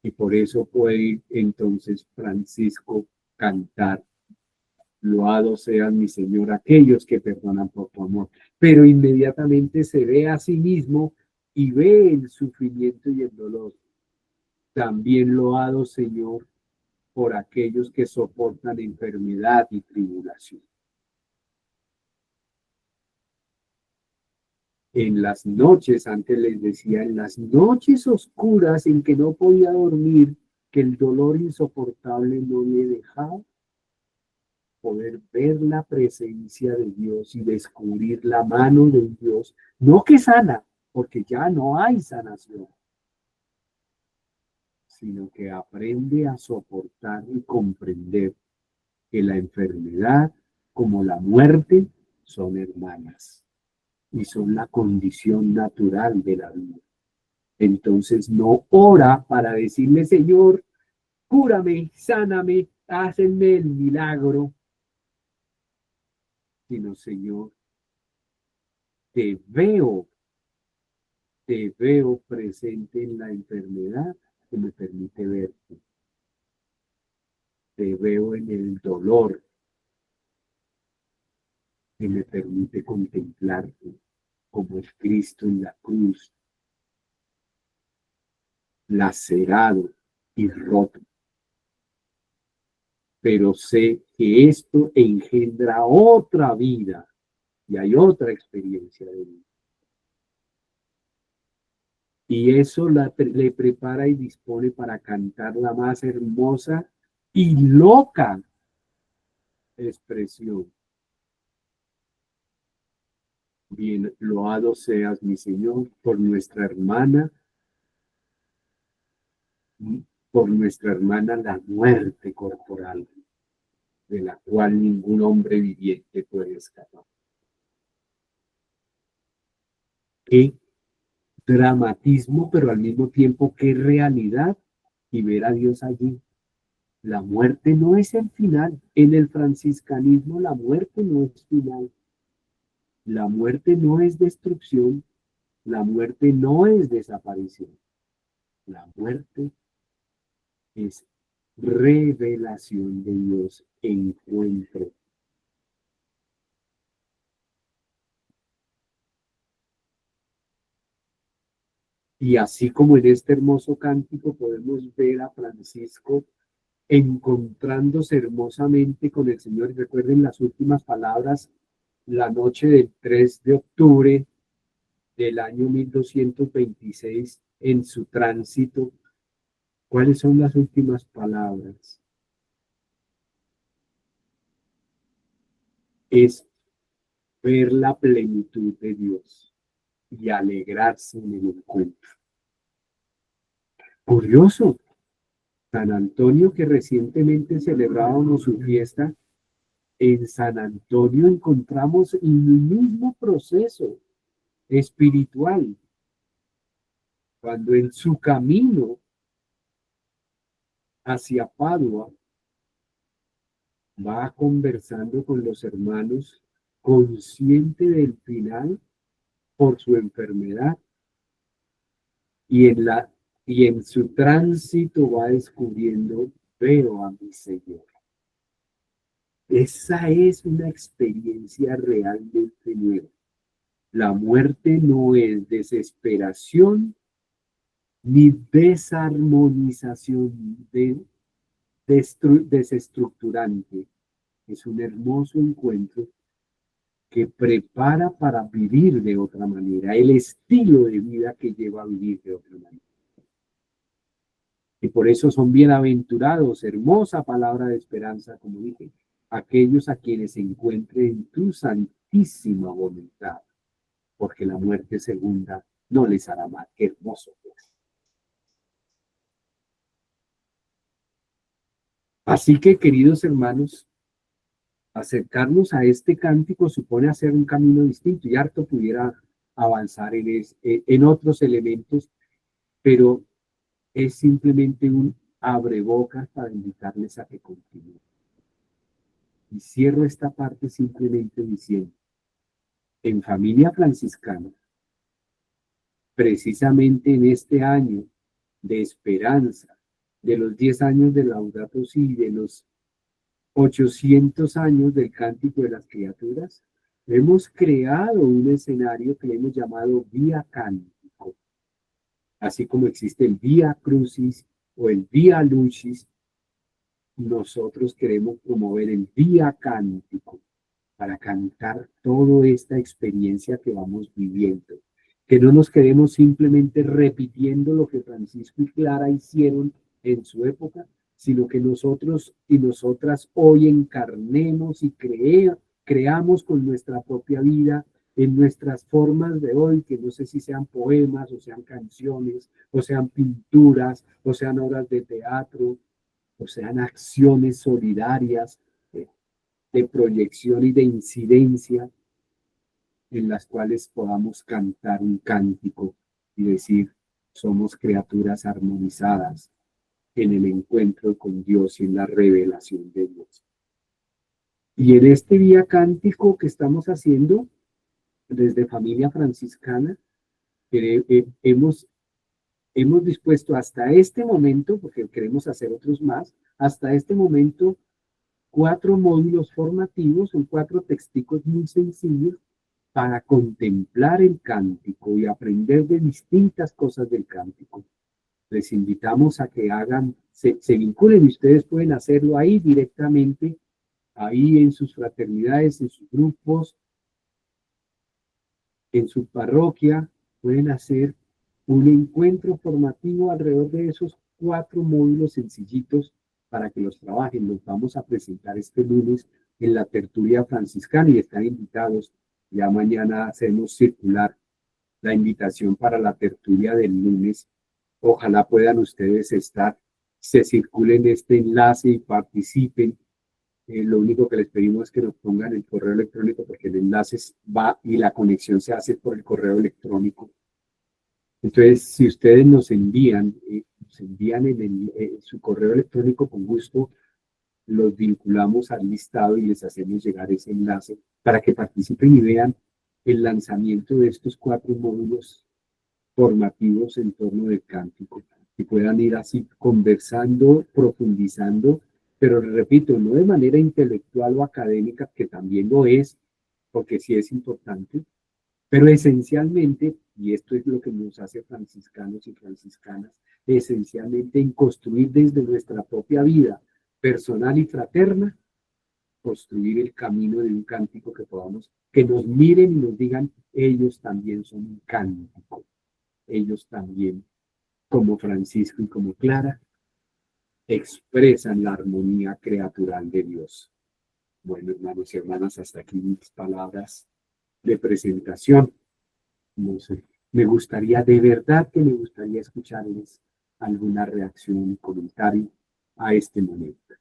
Y por eso puede entonces Francisco cantar: loado seas mi Señor aquellos que perdonan por tu amor. Pero inmediatamente se ve a sí mismo y ve el sufrimiento y el dolor. También loado, Señor, por aquellos que soportan enfermedad y tribulación. En las noches, antes les decía, en las noches oscuras en que no podía dormir, que el dolor insoportable no le dejaba, poder ver la presencia de Dios y descubrir la mano de Dios, no que sana, porque ya no hay sanación, sino que aprende a soportar y comprender que la enfermedad como la muerte son hermanas y son la condición natural de la vida. Entonces no ora para decirle: Señor, cúrame, sáname, hácenme el milagro, sino: Señor, te veo presente en la enfermedad que me permite verte. Te veo en el dolor que me permite contemplarte como el Cristo en la cruz, lacerado y roto. Pero sé que esto engendra otra vida y hay otra experiencia de vida. Y eso le prepara y dispone para cantar la más hermosa y loca expresión: bien loado seas, mi Señor, por nuestra hermana la muerte corporal, de la cual ningún hombre viviente puede escapar. Qué dramatismo, pero al mismo tiempo qué realidad, y ver a Dios allí. La muerte no es el final. En el franciscanismo la muerte no es final. La muerte no es destrucción. La muerte no es desaparición. La muerte es revelación de Dios, encuentro. Y así como en este hermoso cántico podemos ver a Francisco encontrándose hermosamente con el Señor. Y recuerden las últimas palabras, la noche del 3 de octubre del año 1226, en su tránsito. ¿Cuáles son las últimas palabras? Es ver la plenitud de Dios y alegrarse en el encuentro. Curioso, San Antonio, que recientemente celebrábamos su fiesta, en San Antonio encontramos el mismo proceso espiritual, cuando en su camino hacia Padua va conversando con los hermanos, consciente del final por su enfermedad, y en su tránsito va descubriendo: veo a mi Señor. Esa es una experiencia realmente nueva. La muerte no es desesperación ni desarmonización desestructurante. Es un hermoso encuentro que prepara para vivir de otra manera, el estilo de vida que lleva a vivir de otra manera. Y por eso son bienaventurados, hermosa palabra de esperanza, como dije, aquellos a quienes se encuentren tu santísima voluntad, porque la muerte segunda no les hará mal. Qué hermoso es. Así que, queridos hermanos, acercarnos a este cántico supone hacer un camino distinto y harto pudiera avanzar en otros elementos, pero es simplemente un abrebocas para invitarles a que continúen. Y cierro esta parte simplemente diciendo, en familia franciscana, precisamente en este año de esperanza, de los 10 años de Laudato Si, de los 800 años del Cántico de las Criaturas, hemos creado un escenario que le hemos llamado Vía Cántico. Así como existe el Vía Crucis o el Vía Lucis, nosotros queremos promover el Vía Cántico para cantar toda esta experiencia que vamos viviendo. Que no nos quedemos simplemente repitiendo lo que Francisco y Clara hicieron en su época, sino que nosotros y nosotras hoy encarnemos y creamos con nuestra propia vida en nuestras formas de hoy, que no sé si sean poemas o sean canciones, o sean pinturas, o sean obras de teatro, o sean acciones solidarias de proyección y de incidencia en las cuales podamos cantar un cántico y decir, somos criaturas armonizadas en el encuentro con Dios y en la revelación de Dios. Y en este día cántico que estamos haciendo desde Familia Franciscana, hemos dispuesto hasta este momento, porque queremos hacer otros más, hasta este momento 4 módulos formativos, son 4 texticos muy sencillos para contemplar el cántico y aprender de distintas cosas del cántico. Les invitamos a que se vinculen y ustedes pueden hacerlo ahí directamente, ahí en sus fraternidades, en sus grupos, en su parroquia, pueden hacer un encuentro formativo alrededor de esos 4 módulos sencillitos para que los trabajen. Los vamos a presentar este lunes en la tertulia franciscana y están invitados. Ya mañana hacemos circular la invitación para la tertulia del lunes. Ojalá puedan ustedes estar, se circulen este enlace y participen. Lo único que les pedimos es que nos pongan el correo electrónico porque el enlace va y la conexión se hace por el correo electrónico. Entonces, si ustedes nos envían en su correo electrónico, con gusto los vinculamos al listado y les hacemos llegar ese enlace para que participen y vean el lanzamiento de estos 4 módulos formativos en torno del cántico y puedan ir así conversando, profundizando, pero repito, no de manera intelectual o académica, que también lo es, porque sí es importante, pero esencialmente, y esto es lo que nos hace franciscanos y franciscanas, esencialmente en construir desde nuestra propia vida personal y fraterna, construir el camino de un cántico que nos miren y nos digan, ellos también son un cántico, ellos también, como Francisco y como Clara, expresan la armonía creatural de Dios. Bueno, hermanos y hermanas, hasta aquí mis palabras de presentación. No sé, de verdad que me gustaría escucharles alguna reacción, comentario a este momento.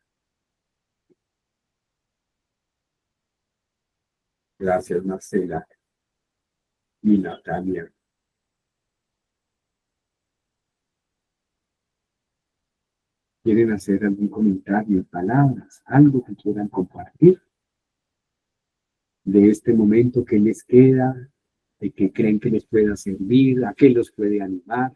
Gracias, Marcela y Natalia. ¿Quieren hacer algún comentario, palabras, algo que quieran compartir de este momento que les queda, de qué creen que les pueda servir, a qué los puede animar?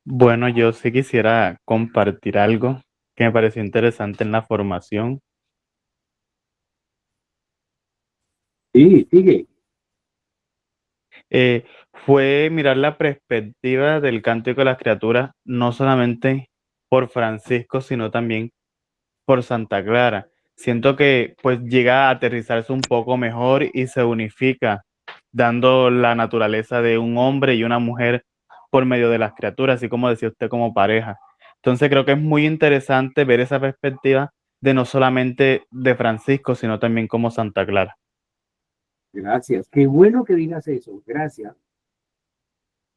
Bueno, yo sí quisiera compartir algo que me pareció interesante en la formación. Sí, sigue. Fue mirar la perspectiva del Cántico de las Criaturas, no solamente por Francisco, sino también por Santa Clara. Siento que pues llega a aterrizarse un poco mejor y se unifica, dando la naturaleza de un hombre y una mujer por medio de las criaturas, así como decía usted, como pareja. Entonces creo que es muy interesante ver esa perspectiva de no solamente de Francisco, sino también como Santa Clara. Gracias. Qué bueno que digas eso. Gracias.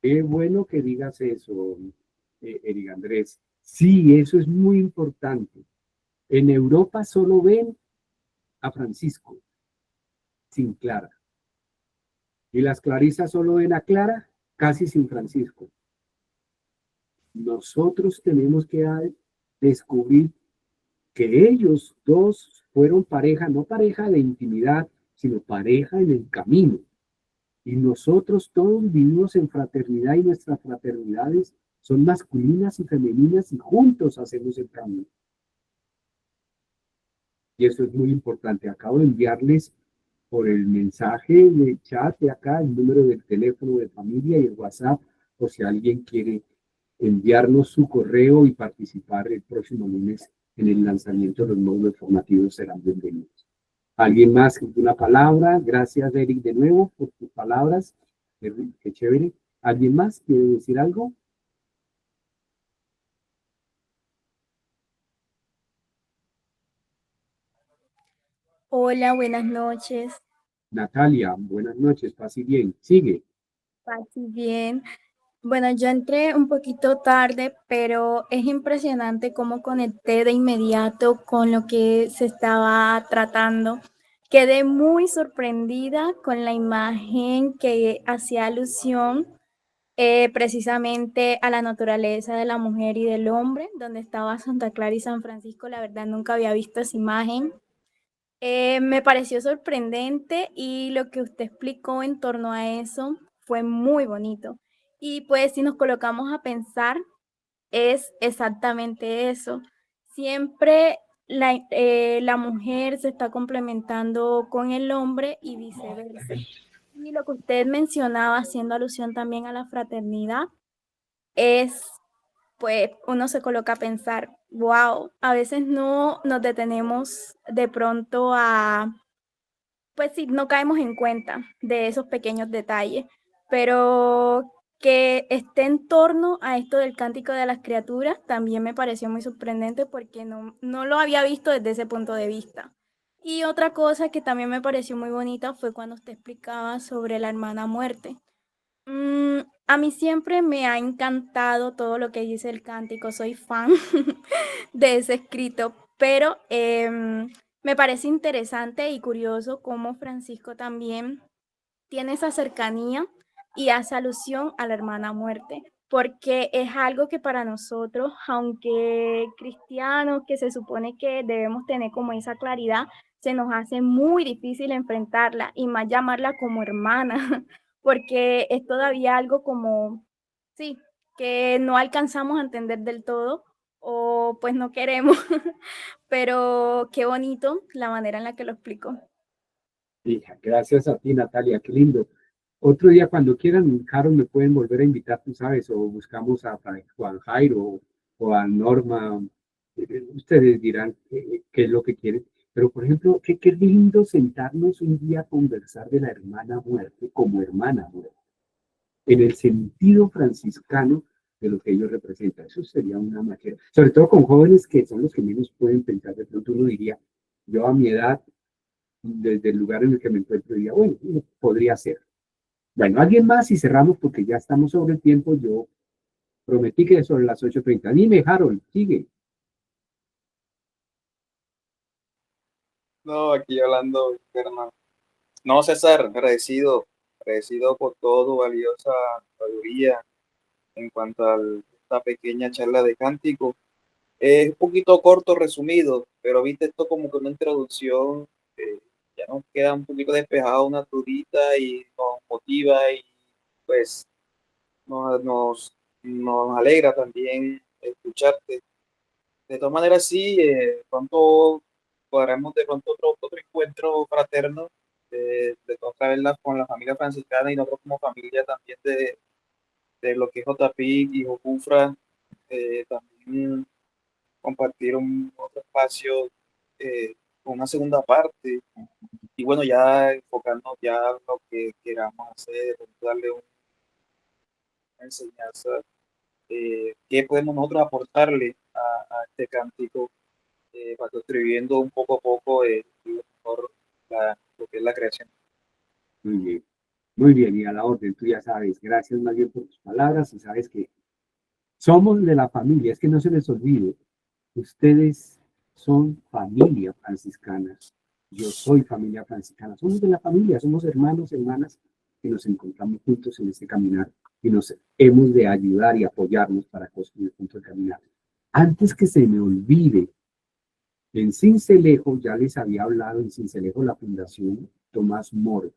Qué bueno que digas eso, Eric Andrés. Sí, eso es muy importante. En Europa solo ven a Francisco sin Clara. Y las Clarisas solo ven a Clara casi sin Francisco. Nosotros tenemos que descubrir que ellos dos fueron pareja, no pareja de intimidad, sino pareja en el camino. Y nosotros todos vivimos en fraternidad y nuestras fraternidades son masculinas y femeninas y juntos hacemos el camino. Y eso es muy importante. Acabo de enviarles por el mensaje de chat de acá el número del teléfono de familia y el WhatsApp, por si alguien quiere enviarnos su correo y participar el próximo lunes en el lanzamiento de los módulos formativos, serán bienvenidos. ¿Alguien más con una palabra? Gracias, Eric, de nuevo por tus palabras. Qué chévere. ¿Alguien más quiere decir algo? Hola, buenas noches. Natalia, buenas noches, paz y bien. Sigue. Paz y bien. Bueno, yo entré un poquito tarde, pero es impresionante cómo conecté de inmediato con lo que se estaba tratando. Quedé muy sorprendida con la imagen que hacía alusión precisamente a la naturaleza de la mujer y del hombre, donde estaba Santa Clara y San Francisco. La verdad, nunca había visto esa imagen. Me pareció sorprendente y lo que usted explicó en torno a eso fue muy bonito. Y pues si nos colocamos a pensar, es exactamente eso. Siempre la mujer se está complementando con el hombre y viceversa. Y lo que usted mencionaba, haciendo alusión también a la fraternidad, es pues uno se coloca a pensar, wow, a veces no nos detenemos de pronto a, pues sí, no caemos en cuenta de esos pequeños detalles, pero que esté en torno a esto del cántico de las criaturas también me pareció muy sorprendente porque no lo había visto desde ese punto de vista. Y otra cosa que también me pareció muy bonita fue cuando usted explicaba sobre la hermana muerte. A mí siempre me ha encantado todo lo que dice el cántico, soy fan de ese escrito, pero me parece interesante y curioso cómo Francisco también tiene esa cercanía y hace alusión a la hermana muerte, porque es algo que para nosotros, aunque cristianos, que se supone que debemos tener como esa claridad, se nos hace muy difícil enfrentarla y más llamarla como hermana, porque es todavía algo como, sí, que no alcanzamos a entender del todo o pues no queremos, pero qué bonito la manera en la que lo explico. Hija, gracias a ti, Natalia, qué lindo. Otro día, cuando quieran, Harold, me pueden volver a invitar, tú sabes, o buscamos a Juan Jairo o a Norma. Ustedes dirán qué es lo que quieren. Pero, por ejemplo, qué lindo sentarnos un día a conversar de la hermana muerte como hermana muerte, en el sentido franciscano de lo que ellos representan. Eso sería una magia. Sobre todo con jóvenes que son los que menos pueden pensar. De pronto uno diría, yo a mi edad, desde el lugar en el que me encuentro, diría, bueno, podría ser. Bueno, alguien más y cerramos porque ya estamos sobre el tiempo. Yo prometí que sobre las 8:30. Dime, Harold, sigue. No, aquí hablando, hermano. No, César, agradecido por todo tu valiosa sabiduría en cuanto a esta pequeña charla de cántico. Es un poquito corto, resumido, pero viste esto como que una introducción, ya nos queda un poquito despejado una dudita y nos motiva y pues nos alegra también escucharte. De todas maneras, sí, pronto podremos de pronto otro encuentro fraterno de otra vez con la familia franciscana y nosotros como familia también de lo que es JPIC y Jocufra, también compartir un otro espacio con una segunda parte y bueno, ya enfocarnos ya en lo que queramos hacer, darle una enseñanza, qué podemos nosotros aportarle a este cántico para construyendo un poco a poco lo mejor lo que es la creación. Muy bien. Muy bien, y a la orden, tú ya sabes, gracias más bien por tus palabras y sabes que somos de la familia, es que no se les olvide, ustedes son familia franciscana, yo soy familia franciscana, somos de la familia, somos hermanos, hermanas que nos encontramos juntos en este caminar y nos hemos de ayudar y apoyarnos para construir juntos el caminar. Antes que se me olvide, en Sincelejo, ya les había hablado en Sincelejo, la Fundación Tomás Moro,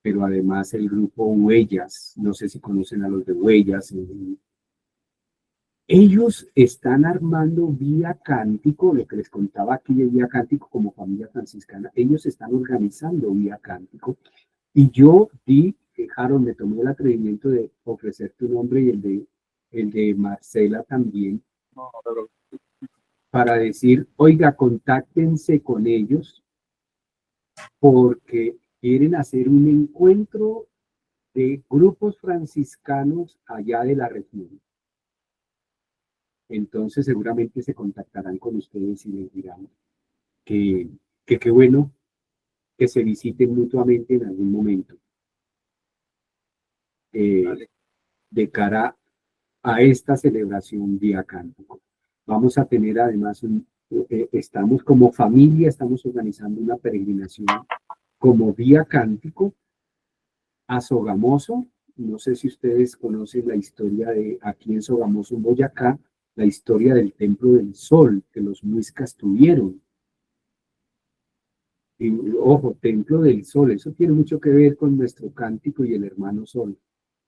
pero además el grupo Huellas, no sé si conocen a los de Huellas. Ellos están armando Vía Cántico, lo que les contaba aquí de Vía Cántico como familia franciscana, ellos están organizando Vía Cántico, y yo Harold, me tomé el atrevimiento de ofrecer tu nombre y el de Marcela también, No, pero para decir, oiga, contáctense con ellos, porque quieren hacer un encuentro de grupos franciscanos allá de la región. Entonces seguramente se contactarán con ustedes y les dirán que qué bueno que se visiten mutuamente en algún momento de cara a esta celebración Vía Cántico. Vamos a tener además, estamos como familia, estamos organizando una peregrinación como Vía Cántico a Sogamoso. No sé si ustedes conocen la historia de aquí en Sogamoso, en Boyacá, la historia del Templo del Sol que los muiscas tuvieron. Y, ojo, Templo del Sol, eso tiene mucho que ver con nuestro cántico y el hermano Sol.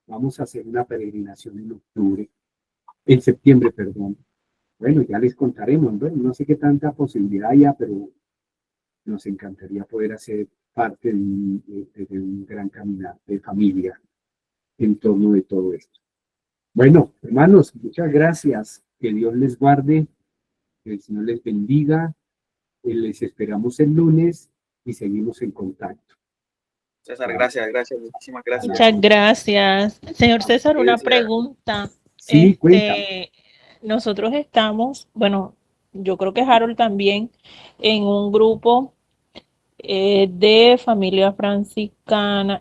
Vamos a hacer una peregrinación en septiembre, perdón. Bueno, ya les contaremos, bueno, no sé qué tanta posibilidad haya, pero nos encantaría poder hacer parte de un gran caminar de familia en torno de todo esto. Bueno, hermanos, muchas gracias. Que Dios les guarde, que el Señor les bendiga. Les esperamos el lunes y seguimos en contacto. César, gracias, muchísimas gracias. Muchas gracias. Señor César, una Gracias. pregunta. Sí, cuéntame. Nosotros estamos, bueno, yo creo que Harold también, en un grupo de familia franciscana.